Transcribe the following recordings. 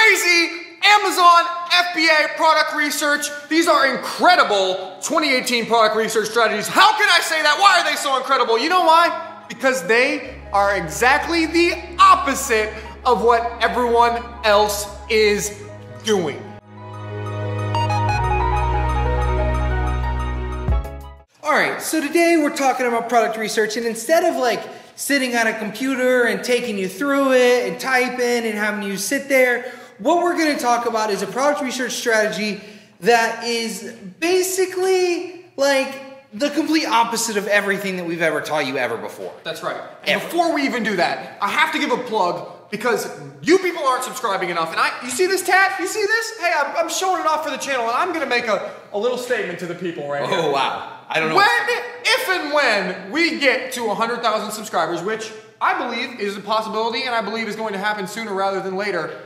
crazy Amazon FBA product research. These are incredible 2018 product research strategies. How can I say that? Why are they so incredible? You know why? Because they are exactly the opposite of what everyone else is doing. All right, so today we're talking about product research, and instead of like sitting on a computer and taking you through it and typing and having you sit there, what we're gonna talk about is a product research strategy that is basically like the complete opposite of everything that we've ever taught you ever before. That's right. And before we even do that, I have to give a plug because you people aren't subscribing enough. And you see this tat? You see this? Hey, I'm showing it off for the channel, and I'm gonna make a little statement to the people right here. Oh, wow. I don't know. If and when we get to 100,000 subscribers, which I believe is a possibility and I believe is going to happen sooner rather than later,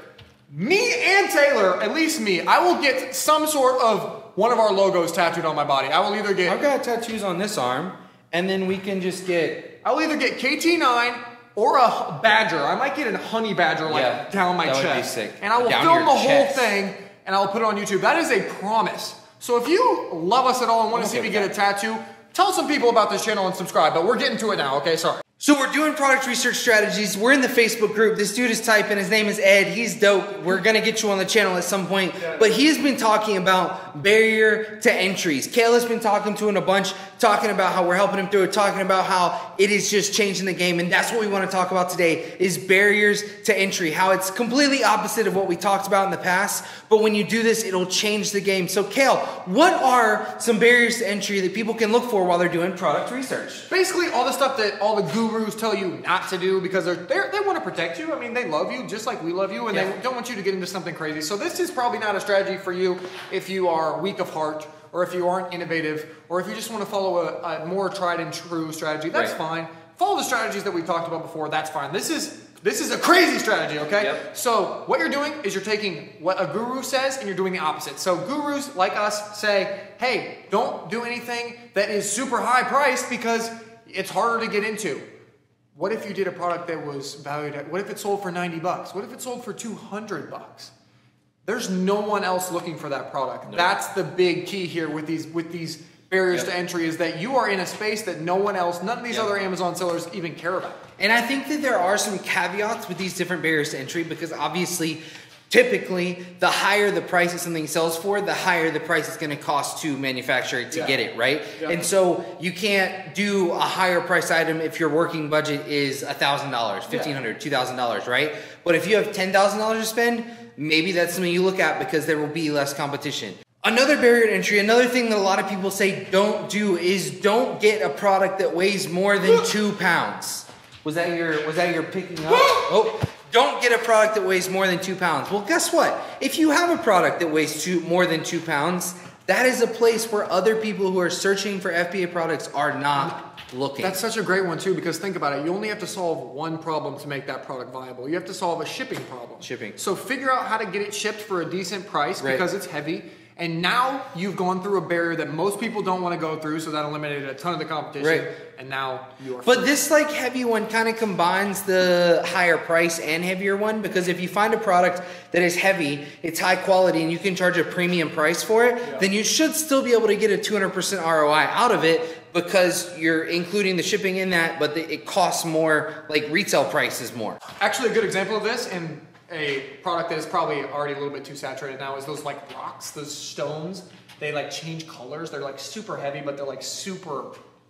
me and Taylor, at least me, I will get some sort of one of our logos tattooed on my body. I will either get... I've got tattoos on this arm, and then we can just get... I'll either get KT9 or a badger. I might get a honey badger like down my chest. That would be sick. And I will film the whole thing and I'll put it on YouTube. That is a promise. So if you love us at all and want to see me get a tattoo, tell some people about this channel and subscribe. But we're getting to it now, okay? Sorry. So we're doing product research strategies. We're in the Facebook group. This dude is typing. His name is Ed. He's dope. We're going to get you on the channel at some point. But he has been talking about barrier to entries. Kale has been talking to him a bunch, talking about how we're helping him through it, talking about how it is just changing the game. And that's what we want to talk about today is barriers to entry, how it's completely opposite of what we talked about in the past. But when you do this, it'll change the game. So Kale, what are some barriers to entry that people can look for while they're doing product research? Basically all the stuff that all the gurus tell you not to do because they want to protect you. I mean, they love you just like we love you, and they don't want you to get into something crazy. So this is probably not a strategy for you if you are weak of heart, or if you aren't innovative, or if you just want to follow a more tried and true strategy. That's fine. Follow the strategies that we talked about before. That's fine. This is a crazy strategy, okay? So what you're doing is you're taking what a guru says and you're doing the opposite. So gurus like us say, hey, don't do anything that is super high priced because it's harder to get into. What if you did a product that was valued at, what if it sold for 90 bucks? What if it sold for 200 bucks? There's no one else looking for that product. No. That's the big key here with these barriers to entry is that you are in a space that no one else, none of these other Amazon sellers even care about. And I think that there are some caveats with these different barriers to entry because obviously, typically, the higher the price that something sells for, the higher the price it's going to cost to manufacture it to get it, right? And so you can't do a higher price item if your working budget is $1,000, $1,500, $2,000, right? But if you have $10,000 to spend, maybe that's something you look at because there will be less competition. Another barrier to entry, another thing that a lot of people say don't do is don't get a product that weighs more than 2 pounds. Was that your picking up? Oh, don't get a product that weighs more than 2 pounds. Well, guess what? If you have a product that weighs more than 2 pounds, that is a place where other people who are searching for FBA products are not looking. That's such a great one too, because think about it. You only have to solve one problem to make that product viable. You have to solve a shipping problem. So figure out how to get it shipped for a decent price because it's heavy. And now you've gone through a barrier that most people don't want to go through, so that eliminated a ton of the competition. And now you are free. But this like heavy one kind of combines the higher price and heavier one, because if you find a product that is heavy, it's high quality, and you can charge a premium price for it, then you should still be able to get a 200% ROI out of it because you're including the shipping in that, but it costs more, like retail price is more. Actually, a good example of this, and a product that is probably already a little bit too saturated now, is those like rocks, those stones. They like change colors. They're like super heavy, but they're like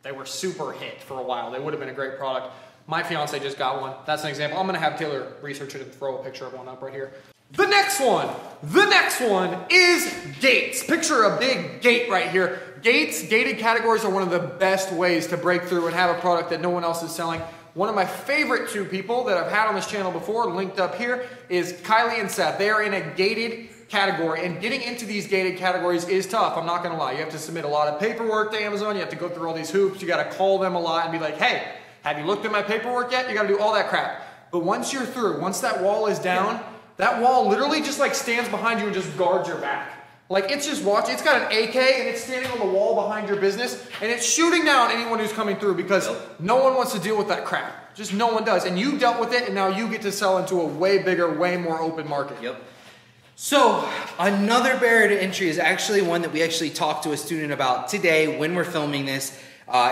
they were super hit for a while. They would have been a great product. My fiance just got one. That's an example. I'm gonna have Taylor research it and throw a picture of one up right here. The next one is gates. Picture a big gate right here. Gated categories are one of the best ways to break through and have a product that no one else is selling. One of my favorite two people that I've had on this channel before, linked up here, is Kylie and Seth. They are in a gated category, and getting into these gated categories is tough, I'm not gonna lie. You have to submit a lot of paperwork to Amazon, you have to go through all these hoops, you gotta call them a lot and be like, hey, have you looked at my paperwork yet? You gotta do all that crap. But once you're through, once that wall is down, that wall literally just like stands behind you and just guards your back. Like it's just watching, it's got an AK and it's standing on the wall behind your business and it's shooting down anyone who's coming through because no one wants to deal with that crap. Just no one does. And you dealt with it and now you get to sell into a way bigger, way more open market. So another barrier to entry is actually one that we actually talked to a student about today when we're filming this.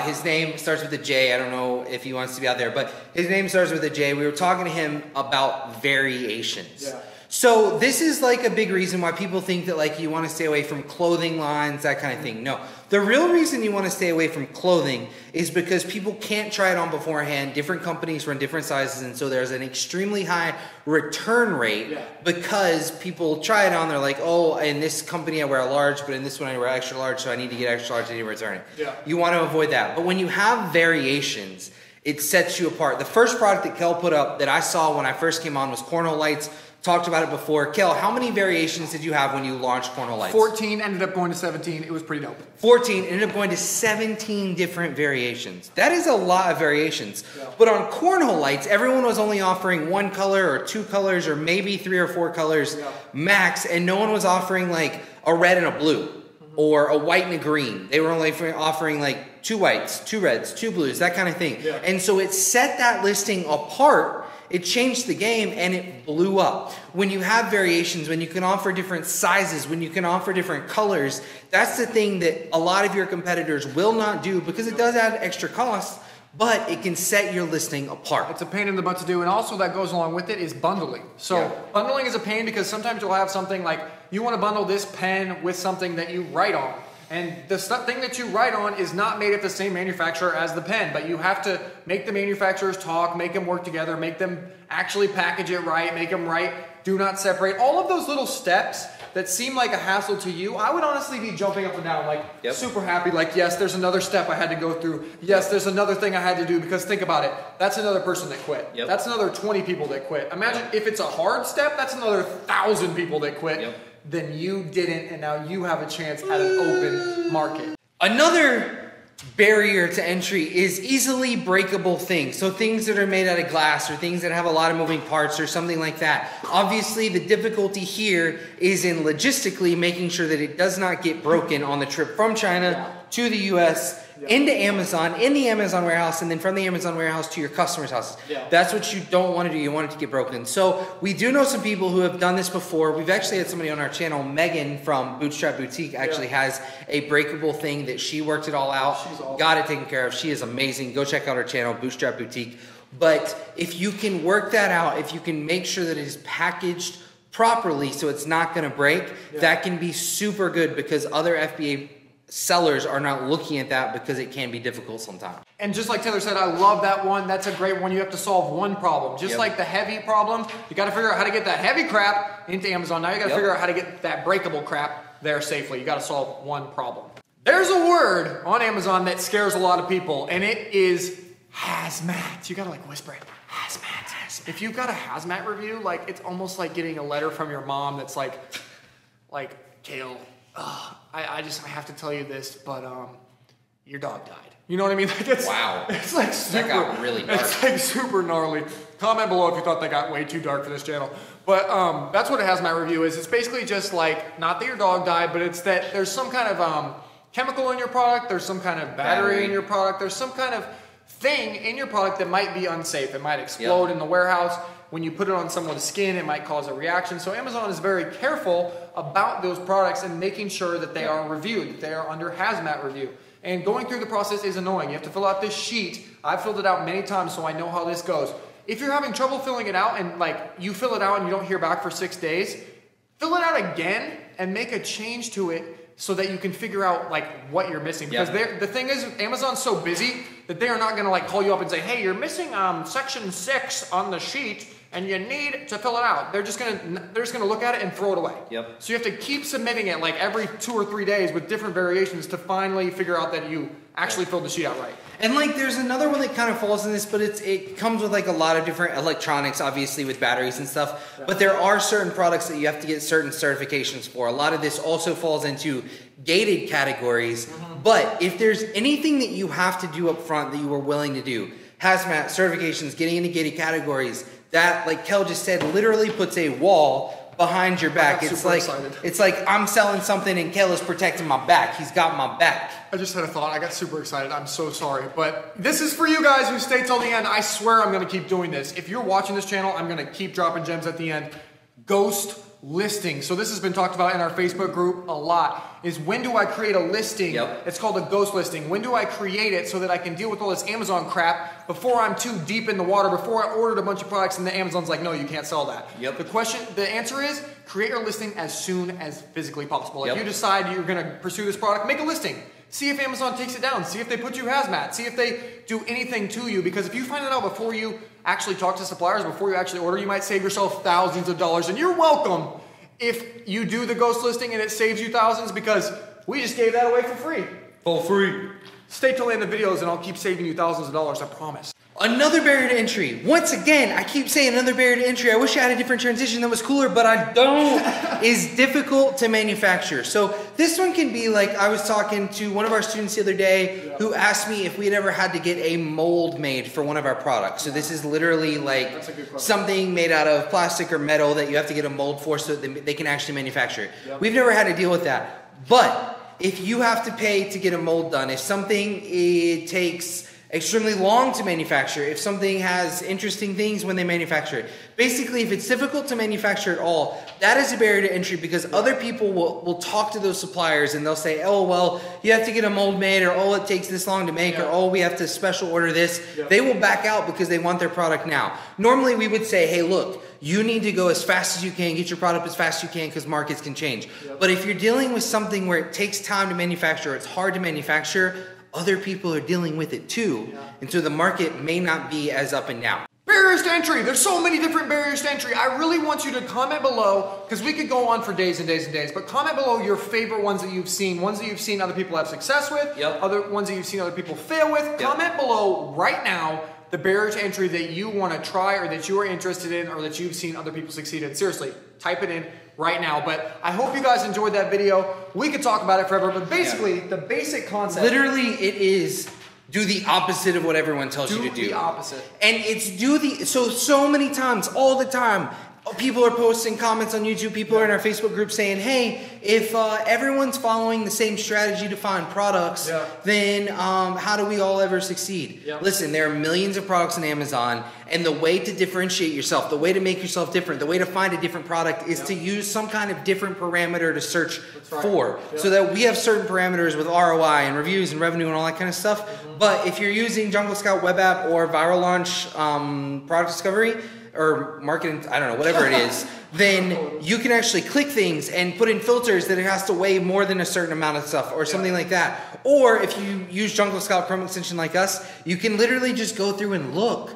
His name starts with a J. I don't know if he wants to be out there, but his name starts with a J. We were talking to him about variations. Yeah. So this is like a big reason why people think that like you want to stay away from clothing lines, that kind of thing. No, the real reason you want to stay away from clothing is because people can't try it on beforehand. Different companies run different sizes, and so there's an extremely high return rate because people try it on. They're like, oh, in this company I wear a large, but in this one I wear extra large, so I need to get extra large, I need to return it. Yeah. You want to avoid that. But when you have variations, it sets you apart. The first product that Kale put up that I saw when I first came on was cornhole lights. Talked about it before. Kale, how many variations did you have when you launched cornhole lights? 14, ended up going to 17. It was pretty dope. 14, ended up going to 17 different variations. That is a lot of variations. Yeah. But on cornhole lights, everyone was only offering one color or two colors or maybe 3 or 4 colors max, and no one was offering like a red and a blue or a white and a green. They were only offering like 2 whites, 2 reds, 2 blues, that kind of thing. Yeah. And so it set that listing apart. It changed the game and it blew up. When you have variations, when you can offer different sizes, when you can offer different colors, that's the thing that a lot of your competitors will not do because it does add extra cost, but it can set your listing apart. It's a pain in the butt to do, and also that goes along with it is bundling. So bundling is a pain because sometimes you'll have something like you want to bundle this pen with something that you write on. And the thing that you write on is not made at the same manufacturer as the pen, but you have to make the manufacturers talk, make them work together, make them actually package it right, make them write, do not separate. All of those little steps that seem like a hassle to you, I would honestly be jumping up and down, like super happy, like yes, there's another step I had to go through. Yes, there's another thing I had to do, because think about it, that's another person that quit. That's another 20 people that quit. Imagine if it's a hard step, that's another 1,000 people that quit. Then you didn't, and now you have a chance at an open market. Another barrier to entry is easily breakable things. So things that are made out of glass or things that have a lot of moving parts or something like that. Obviously, the difficulty here is in logistically making sure that it does not get broken on the trip from China to the US, into Amazon, in the Amazon warehouse, and then from the Amazon warehouse to your customers' houses. That's what you don't want to do. You want it to get broken. So we do know some people who have done this before. We've actually had somebody on our channel, Megan from Bootstrap Boutique, actually has a breakable thing that she worked it all out, got it taken care of. She is amazing. Go check out her channel, Bootstrap Boutique. But if you can work that out, if you can make sure that it is packaged properly so it's not going to break, that can be super good because other FBA sellers are not looking at that because it can be difficult sometimes. And just like Taylor said, I love that one. That's a great one. You have to solve one problem. Just like the heavy problem, you got to figure out how to get that heavy crap into Amazon. Now you got to figure out how to get that breakable crap there safely. You got to solve one problem. There's a word on Amazon that scares a lot of people, and it is hazmat. You got to like whisper it. Hazmat. If you've got a hazmat review, like it's almost like getting a letter from your mom that's like Kale, I have to tell you this, but your dog died. You know what I mean? Like it's, it's like super, that got really dark. It's like super gnarly. Comment below if you thought that got way too dark for this channel. But that's what a hazmat review is. It's basically just like, not that your dog died, but it's that there's some kind of chemical in your product, there's some kind of battery in your product, there's some kind of thing in your product that might be unsafe. It might explode in the warehouse. When you put it on someone's skin, it might cause a reaction. So Amazon is very careful about those products and making sure that they are reviewed, that they are under hazmat review. And going through the process is annoying. You have to fill out this sheet. I've filled it out many times, so I know how this goes. If you're having trouble filling it out and like you fill it out and you don't hear back for 6 days, fill it out again and make a change to it so that you can figure out like what you're missing. Because the thing is, Amazon's so busy that they are not gonna like call you up and say, hey, you're missing section 6 on the sheet and you need to fill it out. They're just gonna look at it and throw it away. So you have to keep submitting it like every 2 or 3 days with different variations to finally figure out that you actually filled the sheet out right. And like there's another one that kind of falls in this, but it comes with like a lot of different electronics, obviously with batteries and stuff. But there are certain products that you have to get certain certifications for. A lot of this also falls into gated categories. But if there's anything that you have to do up front that you are willing to do, hazmat, certifications, getting into gated categories, that, like Kel just said, literally puts a wall behind your back. It's like I'm selling something and Kale is protecting my back. He's got my back. I just had a thought. I got super excited. I'm so sorry. But this is for you guys who stay till the end. I swear I'm going to keep doing this. If you're watching this channel, I'm going to keep dropping gems at the end. Ghost listing. So this has been talked about in our Facebook group a lot, is when do I create a listing? It's called a ghost listing. When do I create it so that I can deal with all this Amazon crap before I'm too deep in the water, before I ordered a bunch of products and the Amazon's like, no, you can't sell that. The answer is create your listing as soon as physically possible. If you decide you're gonna pursue this product, make a listing. See if Amazon takes it down. See if they put you hazmat. See if they do anything to you. Because if you find it out before you actually talk to suppliers, before you actually order, you might save yourself thousands of dollars. And you're welcome if you do the ghost listing and it saves you thousands, because we just gave that away for free. For free. Stay till the end of the videos and I'll keep saving you thousands of dollars, I promise. Another barrier to entry. Once again, I keep saying another barrier to entry. I wish I had a different transition that was cooler, but I don't. Is difficult to manufacture. So this one can be like, I was talking to one of our students the other day who asked me if we had ever had to get a mold made for one of our products. So this is literally like something made out of plastic or metal that you have to get a mold for so that they can actually manufacture it. We've never had to deal with that. But if you have to pay to get a mold done, if something takes extremely long to manufacture, if something has interesting things when they manufacture it. Basically, if it's difficult to manufacture at all, that is a barrier to entry, because other people will talk to those suppliers and they'll say, oh, well, you have to get a mold made, or oh, it takes this long to make, or oh, we have to special order this. They will back out because they want their product now. Normally, we would say, hey, look, you need to go as fast as you can, get your product as fast as you can, because markets can change. But if you're dealing with something where it takes time to manufacture, it's hard to manufacture, other people are dealing with it too. And so the market may not be as up and down. Barriers to entry. There's so many different barriers to entry. I really want you to comment below, because we could go on for days and days and days, but comment below your favorite ones that you've seen, ones that you've seen other people have success with, other ones that you've seen other people fail with. Comment below right now the barrier to entry that you want to try, or that you are interested in, or that you've seen other people succeed in. Seriously, type it in right now. But I hope you guys enjoyed that video. We could talk about it forever, but basically the basic concept. Literally, it is do the opposite of what everyone tells you to do. Do the opposite. And it's so many times, all the time, people are posting comments on YouTube, people are in our Facebook group saying, hey, if everyone's following the same strategy to find products, then how do we all ever succeed? Listen, there are millions of products on Amazon, and the way to differentiate yourself, the way to make yourself different, the way to find a different product is to use some kind of different parameter to search for. So that we have certain parameters with ROI and reviews and revenue and all that kind of stuff. But if you're using Jungle Scout web app or Viral Launch product discovery, or marketing, I don't know, whatever it is, then you can actually click things and put in filters that it has to weigh more than a certain amount of stuff, or something like that. Or if you use Jungle Scout Chrome extension like us, you can literally just go through and look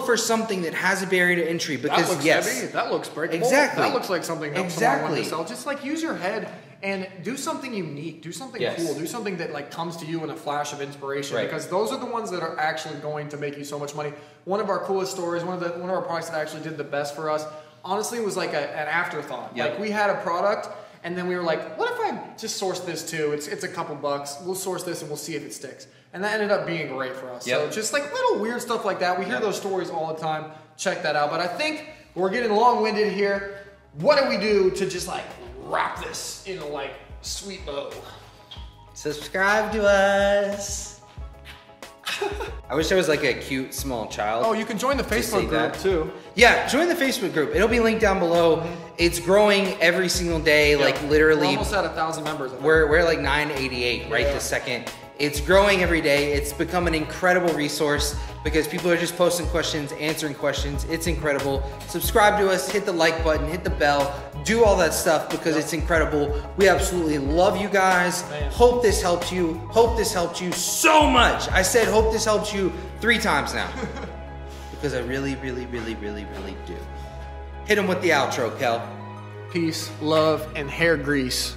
for something that has a barrier to entry, because that looks heavy. That looks breakable. Exactly. That looks like something that someone wanted to sell. Just like use your head and do something unique, do something cool, do something that like comes to you in a flash of inspiration, because those are the ones that are actually going to make you so much money. One of our coolest stories, one of our products that actually did the best for us, honestly, was like an afterthought. Like we had a product, and then we were like, what if I just source this too? It's a couple bucks. We'll source this and we'll see if it sticks. And that ended up being great for us. So just like little weird stuff like that. We hear those stories all the time. Check that out. But I think we're getting long-winded here. What do we do to just like wrap this in a like sweet bow? Subscribe to us. I wish I was like a cute small child. Oh, you can join the Facebook group too. Yeah, join the Facebook group. It'll be linked down below. It's growing every single day, like literally. We're almost at 1,000 members. We're like 988 right this second. It's growing every day. It's become an incredible resource because people are just posting questions, answering questions. It's incredible. Subscribe to us, hit the like button, hit the bell, do all that stuff because it's incredible. We absolutely love you guys. Hope this helped you. Hope this helped you so much. I said hope this helped you 3 times now because I really, really, really, really, really do. Hit them with the outro, Kel. Peace, love, and hair grease.